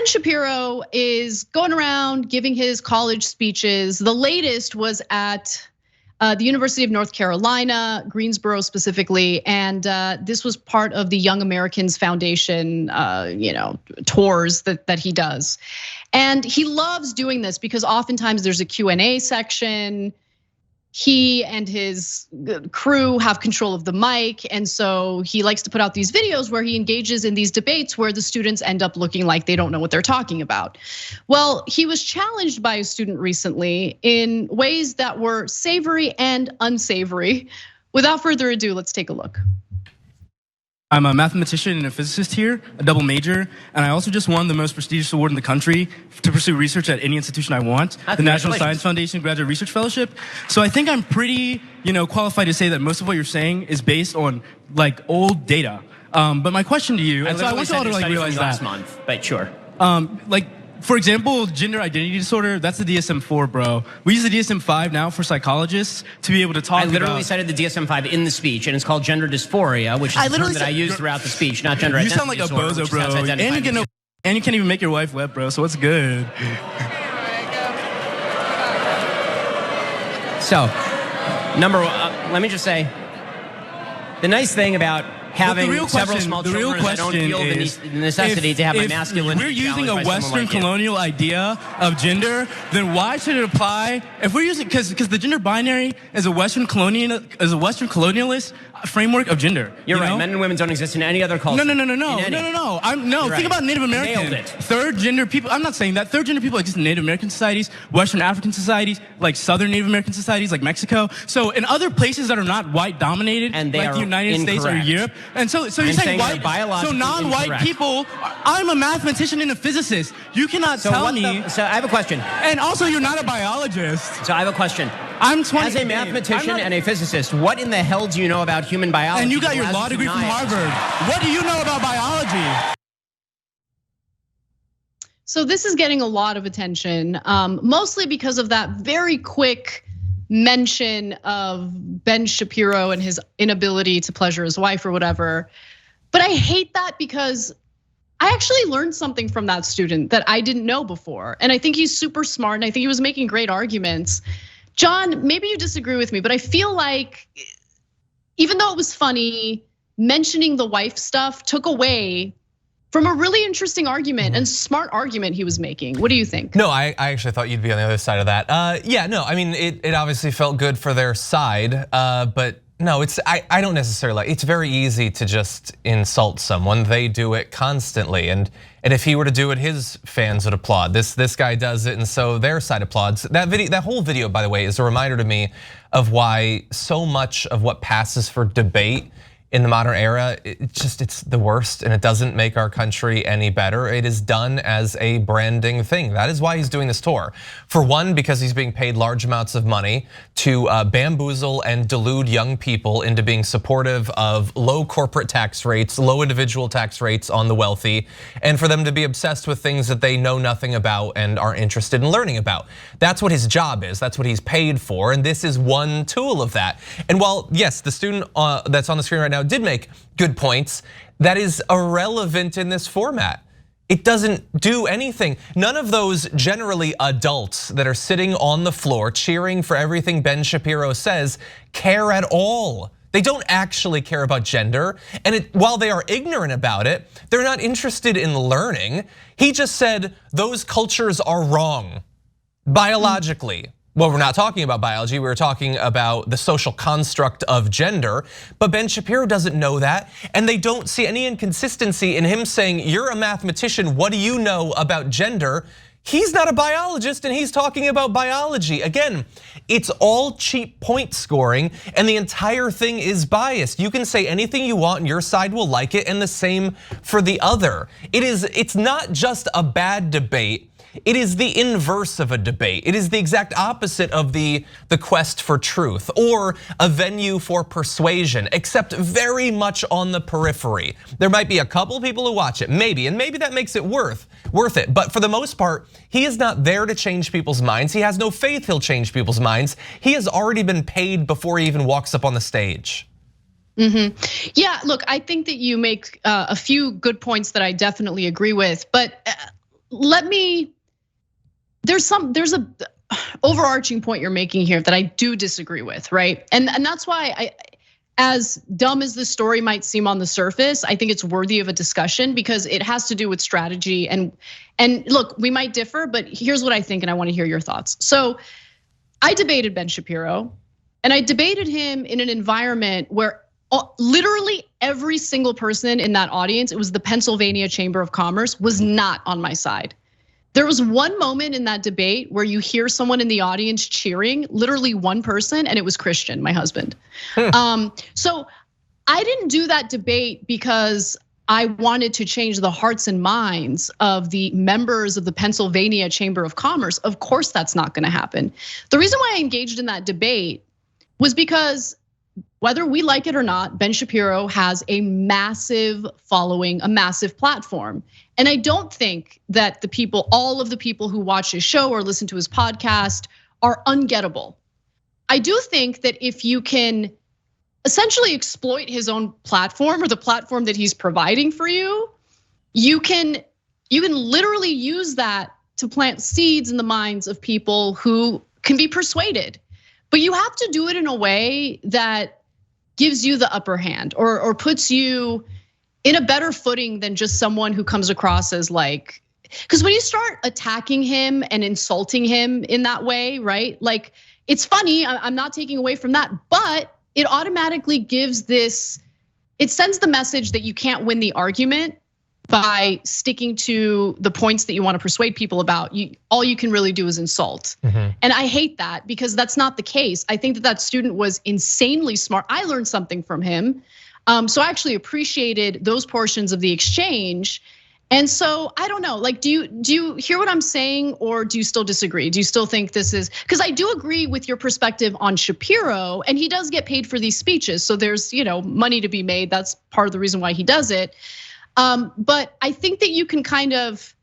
Ben Shapiro is going around giving his college speeches. The latest was at the University of North Carolina-Greensboro specifically, and this was part of the Young Americans Foundation, tours that he does. And he loves doing this because oftentimes there's a Q&A section. He and his crew have control of the mic. And so he likes to put out these videos where he engages in these debates where the students end up looking like they don't know what they're talking about. Well, he was challenged by a student recently in ways that were savory and unsavory. Without further ado, let's take a look. I'm a mathematician and a physicist here, a double major, and I also just won the most prestigious award in the country to pursue research at any institution I want, the National Science Foundation Graduate Research Fellowship. So I think I'm pretty, qualified to say that most of what you're saying is based on like old data. But my question to you, and so I want you all to like realize that last month, but sure. For example, gender identity disorder, that's the DSM-4, bro. We use the DSM-5 now for psychologists to be able to talk about. I literally cited the DSM-5 in the speech, and it's called gender dysphoria, which is a term that I use throughout the speech, not gender identity disorder. You sound like a bozo, bro. And you can't even make your wife wet, bro, so what's good? So, let me just say, the nice thing about having several small children, I don't feel the necessity to have my masculinity. If we're using a Western colonial idea of gender, then why should it apply? If we're using, because the gender binary is a Western colonialist framework of gender. You're right. Men and women don't exist in any other culture. No. Think about Native American. Nailed it. Third gender people. I'm not saying that. Third gender people exist in Native American societies, Western African societies, like Southern Native American societies, like Mexico. So in other places that are not white dominated, and like the United States or Europe. And so you're saying white, so non-white people. I'm a mathematician and a physicist. You cannot tell me. So I have a question. And also, you're not a biologist. So I have a question. I'm 20. As a mathematician and a physicist, what in the hell do you know about human biology? And you got your law degree from Harvard. What do you know about biology? So this is getting a lot of attention, mostly because of that very quick mention of Ben Shapiro and his inability to pleasure his wife or whatever. But I hate that because I actually learned something from that student that I didn't know before. And I think he's super smart and I think he was making great arguments. John, maybe you disagree with me, but I feel like even though it was funny, mentioning the wife stuff took away from a really interesting argument and smart argument he was making. What do you think? No, I actually thought you'd be on the other side of that. Yeah, no, I mean, it obviously felt good for their side, but no, I don't necessarily like, it's very easy to just insult someone. They do it constantly, and if he were to do it, his fans would applaud. This guy does it, and so their side applauds. That whole video, by the way, is a reminder to me of why so much of what passes for debate in the modern era, it's the worst, and it doesn't make our country any better. It is done as a branding thing. That is why he's doing this tour. For one, because he's being paid large amounts of money to bamboozle and delude young people into being supportive of low corporate tax rates, low individual tax rates on the wealthy, and for them to be obsessed with things that they know nothing about and aren't interested in learning about. That's what his job is. That's what he's paid for, and this is one tool of that. And while, yes, the student that's on the screen right now did make good points, that is irrelevant in this format. It doesn't do anything. None of those generally adults that are sitting on the floor cheering for everything Ben Shapiro says care at all. They don't actually care about gender, and while they are ignorant about it, they're not interested in learning. He just said those cultures are wrong biologically. Well, we're not talking about biology, we're talking about the social construct of gender, but Ben Shapiro doesn't know that, and they don't see any inconsistency in him saying, you're a mathematician, what do you know about gender? He's not a biologist and he's talking about biology. Again, it's all cheap point scoring and the entire thing is biased. You can say anything you want and your side will like it, and the same for the other. It's not just a bad debate. It is the inverse of a debate. It is the exact opposite of the quest for truth or a venue for persuasion, except very much on the periphery. There might be a couple people who watch it, maybe, and maybe that makes it worth it. But for the most part, he is not there to change people's minds. He has no faith he'll change people's minds. He has already been paid before he even walks up on the stage. Yeah, look, I think that you make a few good points that I definitely agree with, but there's a overarching point you're making here that I do disagree with, right? And that's why as dumb as this story might seem on the surface, I think it's worthy of a discussion because it has to do with strategy. And look, we might differ, but here's what I think, and I want to hear your thoughts. So I debated Ben Shapiro, and I debated him in an environment where literally every single person in that audience, it was the Pennsylvania Chamber of Commerce, was not on my side. There was one moment in that debate where you hear someone in the audience cheering, literally one person, and it was Christian, my husband. So I didn't do that debate because I wanted to change the hearts and minds of the members of the Pennsylvania Chamber of Commerce. Of course, that's not gonna happen. The reason why I engaged in that debate was because whether we like it or not, Ben Shapiro has a massive following, a massive platform. And I don't think that all of the people who watch his show or listen to his podcast are ungettable. I do think that if you can essentially exploit his own platform or the platform that he's providing for you, you can literally use that to plant seeds in the minds of people who can be persuaded. But you have to do it in a way that gives you the upper hand or puts you in a better footing than just someone who comes across as like, because when you start attacking him and insulting him in that way, right? Like, it's funny, I'm not taking away from that, but it automatically it sends the message that you can't win the argument by sticking to the points that you want to persuade people about. All you can really do is insult. And I hate that because that's not the case. I think that student was insanely smart. I learned something from him. So I actually appreciated those portions of the exchange. And so I don't know, like, do you hear what I'm saying or do you still disagree? Do you still think this is, because I do agree with your perspective on Shapiro and he does get paid for these speeches. So there's money to be made. That's part of the reason why he does it. But I think that you can kind of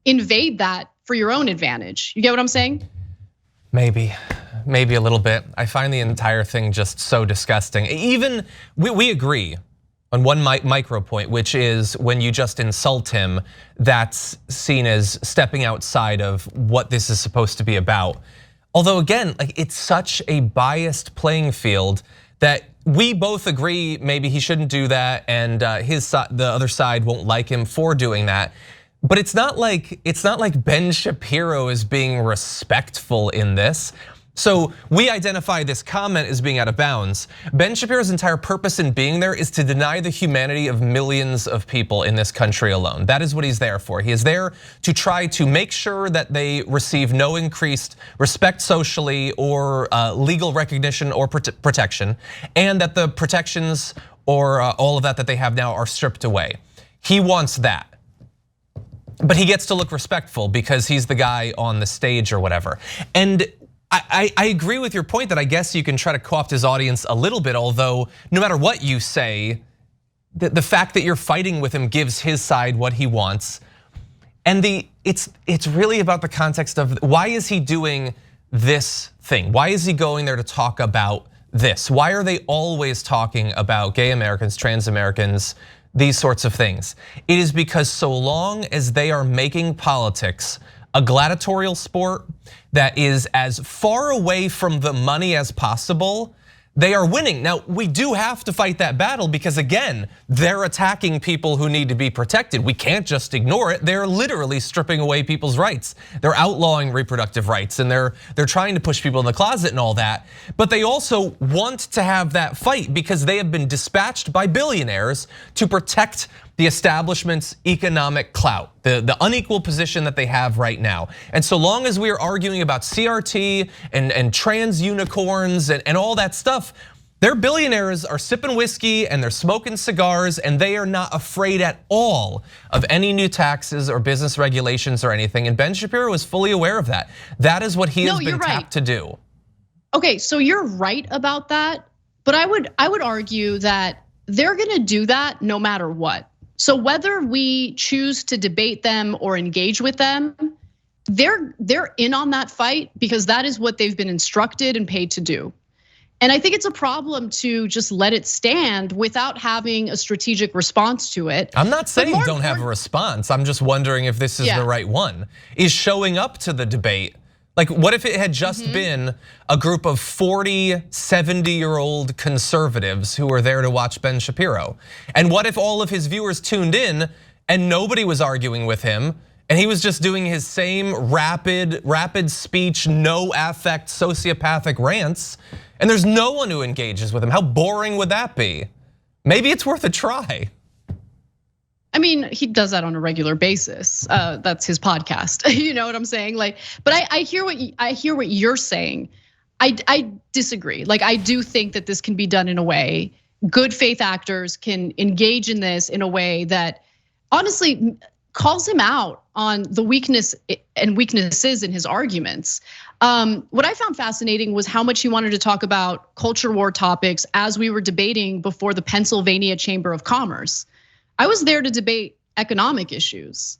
invade that for your own advantage. You get what I'm saying? Maybe a little bit. I find the entire thing just so disgusting. Even we agree on one micro point, which is when you just insult him, that's seen as stepping outside of what this is supposed to be about. Although again, like, it's such a biased playing field that we both agree maybe he shouldn't do that, and the other side won't like him for doing that. But it's not like Ben Shapiro is being respectful in this. So we identify this comment as being out of bounds. Ben Shapiro's entire purpose in being there is to deny the humanity of millions of people in this country alone. That is what he's there for. He is there to try to make sure that they receive no increased respect socially or legal recognition or protection, and that the protections or all of that they have now are stripped away. He wants that. But he gets to look respectful because he's the guy on the stage or whatever. And I agree with your point that I guess you can try to co-opt his audience a little bit, although no matter what you say, the fact that you're fighting with him gives his side what he wants. And it's really about the context of why is he doing this thing? Why is he going there to talk about this? Why are they always talking about gay Americans, trans Americans, these sorts of things? It is because so long as they are making politics a gladiatorial sport that is as far away from the money as possible, they are winning. Now, we do have to fight that battle because again, they're attacking people who need to be protected. We can't just ignore it. They're literally stripping away people's rights. They're outlawing reproductive rights and they're trying to push people in the closet and all that. But they also want to have that fight because they have been dispatched by billionaires to protect the establishment's economic clout, the unequal position that they have right now. And so long as we are arguing about CRT and trans unicorns and all that stuff, their billionaires are sipping whiskey and they're smoking cigars and they are not afraid at all of any new taxes or business regulations or anything. And Ben Shapiro is fully aware of that. That is what he has been tapped to do. Okay, so you're right about that, but I would argue that they're gonna do that no matter what. So whether we choose to debate them or engage with them, they're in on that fight because that is what they've been instructed and paid to do. And I think it's a problem to just let it stand without having a strategic response to it. I'm not saying don't have a response. I'm just wondering if this is the right one. Is showing up to the debate, like what if it had just been a group of 40, 70-year-old conservatives who were there to watch Ben Shapiro? And what if all of his viewers tuned in and nobody was arguing with him, and he was just doing his same rapid speech, no affect, sociopathic rants, and there's no one who engages with him? How boring would that be? Maybe it's worth a try. I mean, he does that on a regular basis. That's his podcast. You know what I'm saying? Like, but I hear what you're saying. I disagree. Like, I do think that this can be done in a way. Good faith actors can engage in this in a way that honestly calls him out on the weaknesses in his arguments. What I found fascinating was how much he wanted to talk about culture war topics as we were debating before the Pennsylvania Chamber of Commerce. I was there to debate economic issues,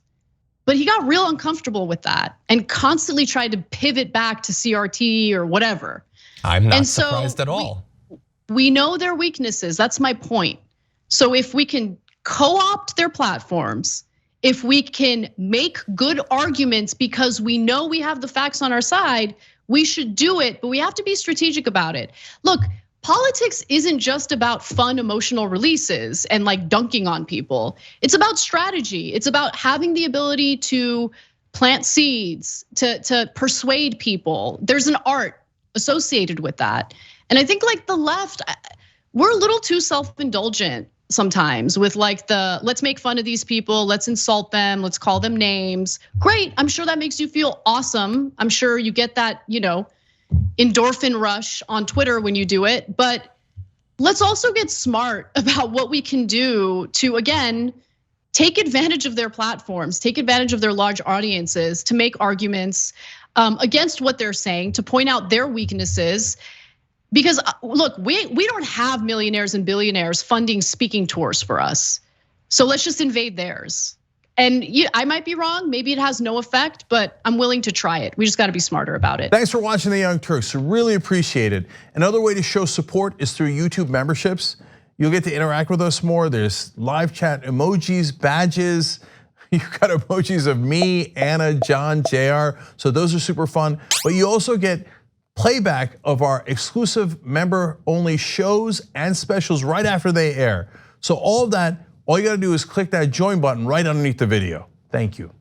but he got real uncomfortable with that and constantly tried to pivot back to CRT or whatever. I'm not surprised at all. We know their weaknesses, that's my point. So if we can co-opt their platforms, if we can make good arguments because we know we have the facts on our side, we should do it, but we have to be strategic about it. Look, politics isn't just about fun emotional releases and like dunking on people. It's about strategy. It's about having the ability to plant seeds, to persuade people. There's an art associated with that. And I think like the left, we're a little too self-indulgent sometimes with like let's make fun of these people, let's insult them, let's call them names. Great, I'm sure that makes you feel awesome. I'm sure you get that, endorphin rush on Twitter when you do it. But let's also get smart about what we can do to, again, take advantage of their platforms, take advantage of their large audiences to make arguments against what they're saying, to point out their weaknesses. Because look, we don't have millionaires and billionaires funding speaking tours for us. So let's just invade theirs. And I might be wrong, maybe it has no effect, but I'm willing to try it. We just gotta be smarter about it. Thanks for watching The Young Turks, really appreciate it. Another way to show support is through YouTube memberships. You'll get to interact with us more. There's live chat emojis, badges. You've got emojis of me, Anna, John, JR. So those are super fun. But you also get playback of our exclusive member-only shows and specials right after they air. So all of that, all you gotta do is click that join button right underneath the video. Thank you.